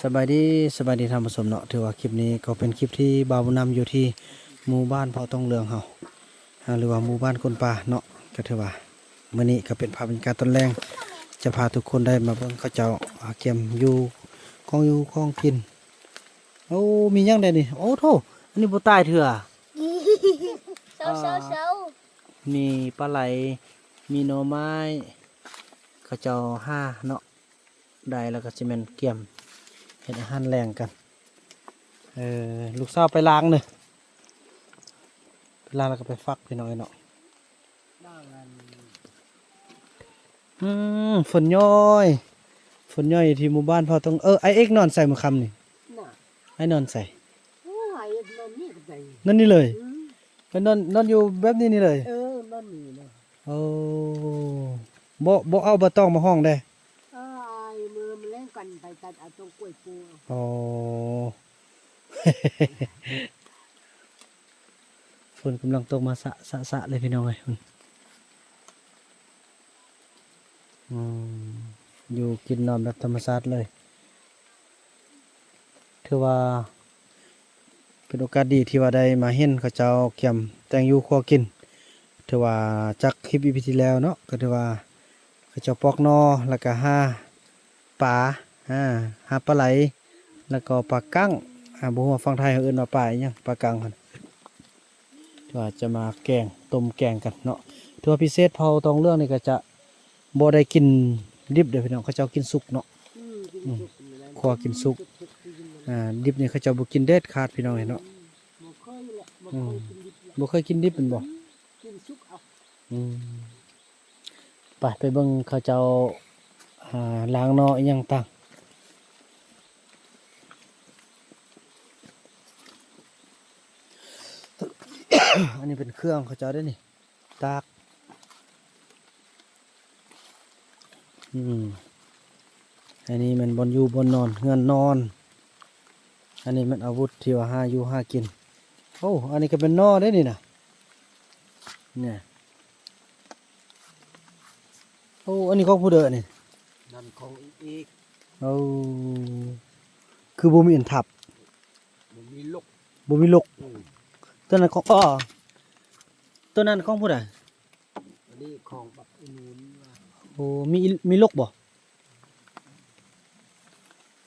สบายดีท่านผู้ชมเนาะถือว่าคลิปนี้ก็เป็นคลิปที่บ่าวนำอยู่ที่หมู่บ้านเผาตองเหลืองเฮาหรือว่าหมู่บ้านคนป่าเนาะก็ถือว่ามื้อนี้ก็เป็นภาพบรรยากาศตอนแรงจะพาทุกคนได้มาเบิ่งเขาเจ้าเก็บอยู่ของกินโอ้มีหยังได้นี่โอ้โธ่อันนี้บ่ตายเถื่อ เศร้ามีปลาไหลมีหน่อไม้เขาเจ้าห้าเนาะได้แล้วก็สิแม่นเกี่ยมเฮ็ดอาหารแรงกันลูกสาวไปล้างเด้อไปล้างแล้วก็ไปฟักพี่น้อยเนาะฝนย้อยอยู่ที่หมู่บ้านพอต้องไอเอ็กนอนใส่มื้อค่ำนี่น่ะไอ้นอนใส่โอ้ยนอนนี่ก็ได้นั่นนี่เลยไปนอนอยู่แบบนี้นี่เลยนอนนี่นะโอ้บ่เอาบ่ต้องมาห้องได้อ้ายมือมันเล่นกันไปตัดเอาตรงกล้วยปูอ๋อ ฝนกำลังตกมาสะเลยพี่น้องเอ้ยอยู่กินนอนแบบธรรมชาติเลยถือว่าเป็นโอกาสดีที่ว่าได้มาเห็นเขาเจ้าเกี่ยมแตงอยู่ครัวกินถือว่าจากคลิปอีพีที่แล้วเนาะก็ถือว่าเขาเจ้าปอกนอแล้วก็ปลาหาปลาไหลแล้วก็ปลากั้งบ่ฮู้ว่าฝั่งไทยเขาเอิ้นว่าปลาอิหยังปลากั้งหั่นถือว่าจะมาแกงต้มแกงกันเนาะถือว่าพิเศษเผาตองเรื่องนี่ก็จะบ่ได้กินดิบเด้อพี่น้องเขาเจ้ากินสุกเนาะครัวกินสุกดิบนี่เขาเจ้าบ่กินเด็ดขาดพี่น้องเห็นเนาะบ่เคยกินดิบเป็นบ่กินซุกเอาไปเบิ่งเขาเจ้าล้างเนาะอิหยังต่างอันนี้เป็นเครื่องเขาเจ้าได้นี่ตากอันนี้มันบนอยู่บนนอนเงินนอนอันนี้มันอาวุธที่ว่าหาอยู่หากินโอ้อันนี้ก็เป็นนอได้นี่นะเนี่ยโอ้อันนี้ของผู้เด้อนี่นั่นของอีกโอ้คือบ่มีอันทับบ่มีลกตัวนั้นของตัวนั้นของผู้ใดอันนี้ของบักนูนโอ้มีลกบ่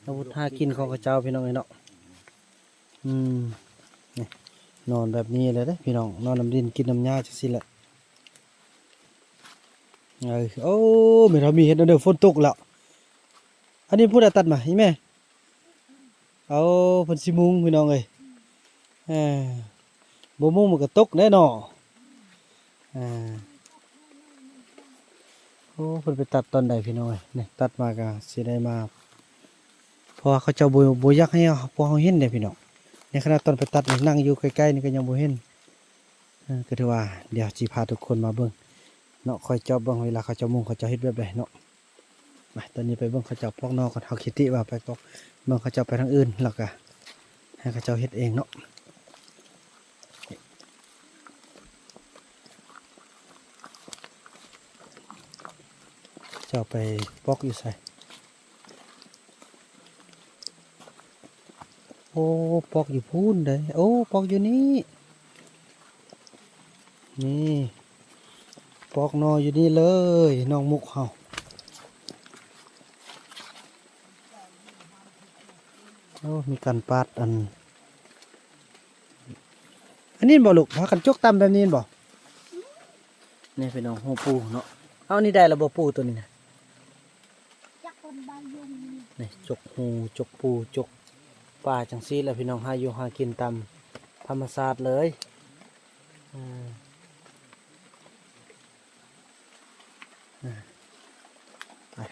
อาวุธหากินของข้าเจ้าพี่น้องเนาะนี่นอนแบบนี้เลยเด้พี่น้องนอนน้ำดินกินน้ำหญ้าจังซี่แหละโอ้แม่เรามีเห็ดเด้อฝนตกแล้วอันนี้ผู้ใดตัดมาอีแม่เอาเพิ่นสิมุงพี่น้องเอ้ยบ่มุงมันก็ตกแน่นอนโอ้เพิ่นไปตัดตอนใดพี่น้องเอ้ยนี่ตัดมาก็สิได้มาเพราะว่าเขาเจ้าบ่อยากให้พวกเราเห็นเด้พี่น้องในขณะตอนไปตัดนี่นั่งอยู่ใกล้ๆนี่ก็ยังบ่เห็นก็ถือว่าเดี๋ยวสิพาทุกคนมาเบิ่งเนาะคอยเจ้าเบิ่งเวลาเขาเจ้ามุงเขาเจ้าเฮ็ดแบบใดเนาะมาตอนนี้ไปเบิ่งเขาเจ้าพอกนอกก่อนเฮาคิดติว่าไปพอกเบิ่งเขาเจ้าไปทางอื่นแล้วก็ให้เขาเจ้าเฮ็ดเองเนาะเจ้าไปปอกอยู่ไสโอ้ปอกอยู่พูนเด้โอ้ปอกอยู่นี่ปอกนออยู่นี่เลยน้องมุกเฮาโอ้มีการปาดอันนี้บ่ลูกพากันจกตำแบบนี้บ่นี่เป็นน้องหูปูเนาะเอานี่ได้แล้วบ่ปูตัวนี้นะจักคนบางยงนี่จกหูจกปูจกปลาจังซี่แหละพี่น้องหาอยู่หากินตามธรรมชาติเลย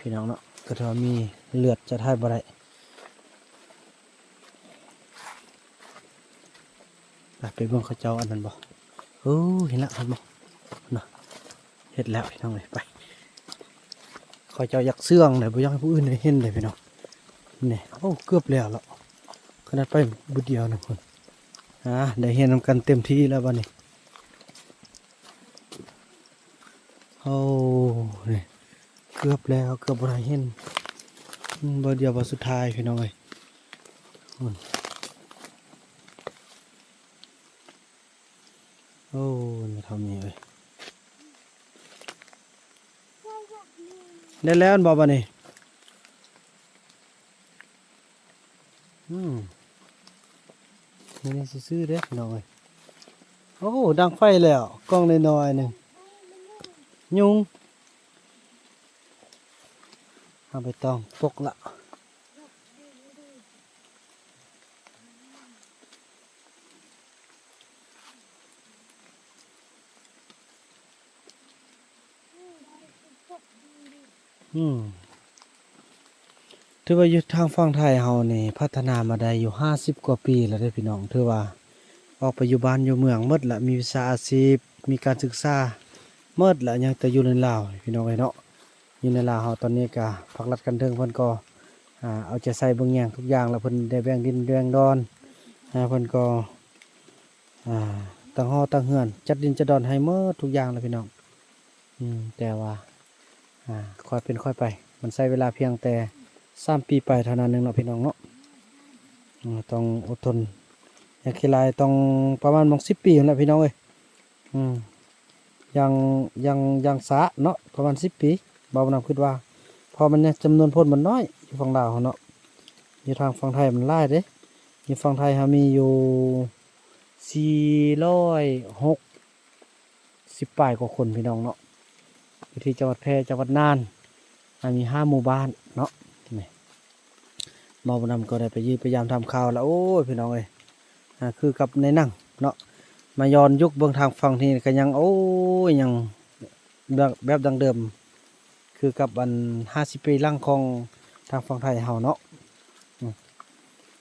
พี่น้องเนาะก็ถือว่ามีเลือดจะทายบ่ได้ไปเบิ่งเขาเจ้าอันนั้นบ่เห็นแล้วเห็นบ่เนาะเห็นแล้วพี่น้องเลยไปเขาเจ้าอยากเสื่องเลยบ่อยากให้ผู้อื่นได้เห็นเลยพี่น้องนี่เกือบแล้วแล้วขนาดไปบุดเดียวนะคนได้เห็นนำกันเต็มที่แล้ววันนี้นี่เกือบแล้วเกือบบ่ได้เห็น บ่เดียวบ่สุดท้ายพี่น้องเอ้ยโอ้ยทำนี่เอ้ยได้แล้วอันบ่บัดนี้นี่ซื่อๆเด้อพี่น้องเอ้ยโอ้ดังไฟแล้วกล้องน้อยๆหนึงยุงเอาไปต้องปกละถือว่าอยู่ทางฝั่งไทยเฮานี่พัฒนามาได้อยู่50กว่าปีแล้วเด้อพี่น้องถือว่าออกไปอยู่บ้านอยู่เมืองหมดละมีวิชาอาชีพมีการศึกษาหมดละยังแต่อยู่ในลาวพี่น้องเอ้ยเนาะอยู่ในลาวเฮาตอนนี้ก็ภาครัฐกันเทิงเพิ่นก็เอาใจใส่เบิ่งแยงทุกอย่างแล้วเพิ่นได้แบ่งดินแบ่งดอนเพิ่นก็ตั้งหอตั้งเฮือนจัดดินจัดดอนให้หมดทุกอย่างแล้วพี่น้องแต่ว่าค่อยเป็นค่อยไปมันใช้เวลาเพียงแต่3 ปีไปเท่านั้นนึงเนาะพี่น้องเนาะต้องอดทนอยากขี้ลายต้องประมาณ10 ปีนั่นแหละพี่น้องเอ้ยยังสะเนาะประมาณ10 ปีเบานํคิดว่าพอมันเนี่ยจำนวนคนมันน้อยอยู่ฝั่งลาวเนาะอยู่ทางฝั่งไทยมันหลายเด้อยู่ฝั่งไทยเฮามีอยู่460ปลายกว่าคนพี่น้องเนาะอยู่ที่จังหวัดแพร่จังหวัดน่านมี5 หมู่บ้านเนาะนี่เบานำก็ได้ไปพยายามทำข่าวแล้วโอ้ยพี่น้องเอ้ยคือกับในหนังเนาะมาย้อนยุคเบื้องทางฝั่งที่ก็ยังโอ้ยยังแบบดังเดิมคือกับอัน50 ปีหลังของทางฝั่งไทยเฮาเนาะ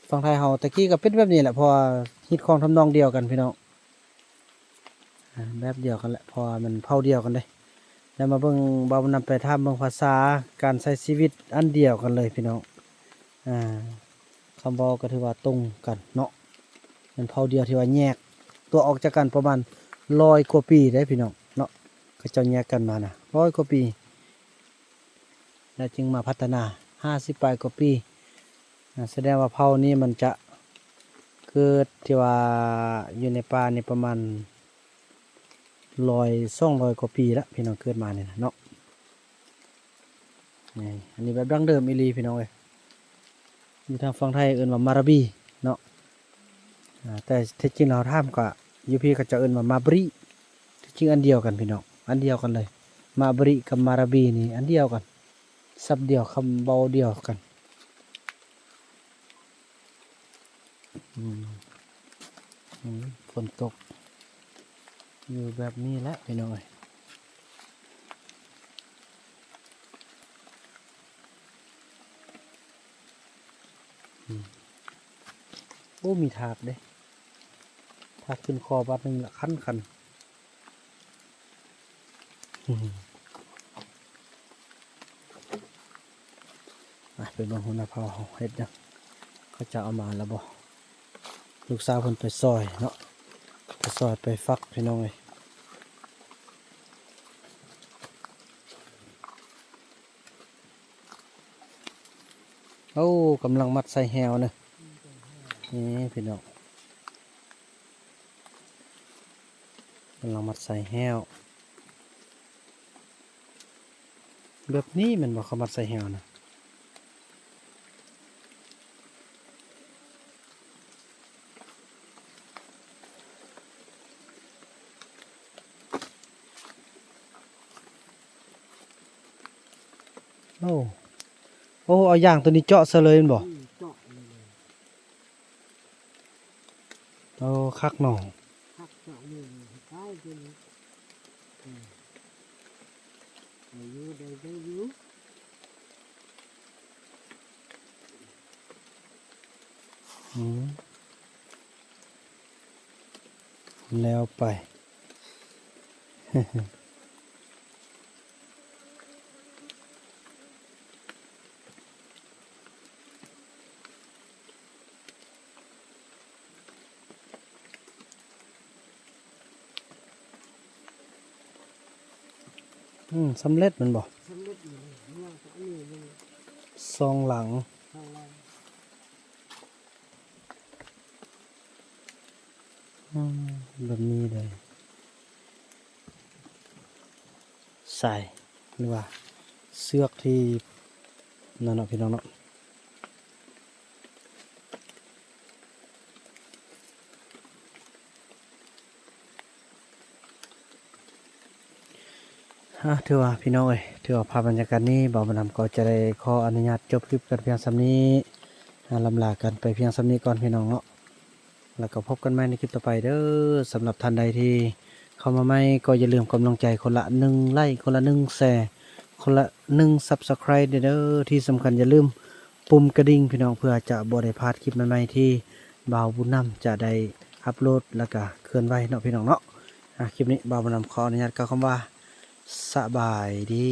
ฝั่งไทยเฮาตะกี้ก็เป็นแบบนี้แหละเพราะว่าฮิตของทำนองเดียวกันพี่น้องแบบเดียวกันแหละเพราะว่ามันเผ่าเดียวกันเลยแล้วมาเบิ่งเบานำไปทำเบิ่งภาษาการใช้ชีวิตอันเดียวกันเลยพี่น้องคำบอกก็ถือว่าตรงกันเนาะเป็นเผ่าเดียวที่ว่าแยกตัวออกจากกันประมาณ100 กว่าปีได้พี่น้องเนาะก็จะแยกกันมานะ100 กว่าปีแล้วจึงมาพัฒนา50 ปลายกว่าปีแสดงว่าเผ่านี้มันจะเกิดที่ว่าอยู่ในป่านี่ประมาณ200 กว่าปีแล้วพี่น้องเกิดมาเนี่ยเนาะนี่อันนี้แบบดั้งเดิมอีหลีพี่น้องเอ้ยอยู่ทางฝั่งไทยเอิ้นว่ามาราบีเนาะแต่ที่จริงเราทำก็อยู่พี่ก็จะเอิ้นว่ามาบริที่จริงอันเดียวกันพี่น้องอันเดียวกันเลยมาบริกับมาราบีนี่อันเดียวกันศัพท์เดียวคำเบาเดียวกันฝนตกอยู่แบบนี้แหละพี่น้องเอ้ยโอ้มีถากเด้ถากขึ้นคอบาดหนึ่งละคันเป็นบางหัวหน้าเผ่าเฮ็ดยังเขาจะเอามาแล้วบ่ลูกสาวเพิ่นไปซอยเนาะไปซอยไปฟักพี่น้องเอ้ยโอ้กำลังมัดใส่แหวเนอะนี่พี่น้องกำลังมัดใส่แหวแบบนี้มันบอกเขามัดใส่แหวนะโอ้เอาอย่างตัวนี้เจาะซะเลยแม่นบ่เจาะเลย คักหน่อหักเจาะเลยใช่จริงอายุได้อยู่แล้วไปสำเร็จมันบ่สำเร็จเลยเนี่ยก็อันนี้เลย หลัง ข้างล่าง อืมแบบนี้เลยใส่หรือว่าเสือกที่นั่นเนาะพี่น้องเนาะถือว่าพี่น้องเอ้ยถือว่าภาพบรรยากาศนี้บ่าวบรรณำก็จะได้ขออนุญาตจบคลิปกันเพียงส่ำนี้ลำลากันไปเพียงส่ำนี้ก่อนพี่น้องเนาะแล้วก็พบกันใหม่ในคลิปต่อไปเด้อสำหรับท่านใดที่เข้ามาใหม่ก็อย่าลืมกำลังใจคนละ1ไลค์คนละ1แชร์คนละ1 Subscribe เด้อที่สำคัญอย่าลืมปุ่มกระดิ่งพี่น้องเพื่อจะบ่ได้พลาดคลิปใหม่ๆที่บ่าวบุญนำจะได้อัปโหลดแล้วก็เคลื่อนไหวเนาะพี่น้องเนาะคลิปนี้บ่าวบุญนำขออนุญาตกล่าวคำว่าสบายดี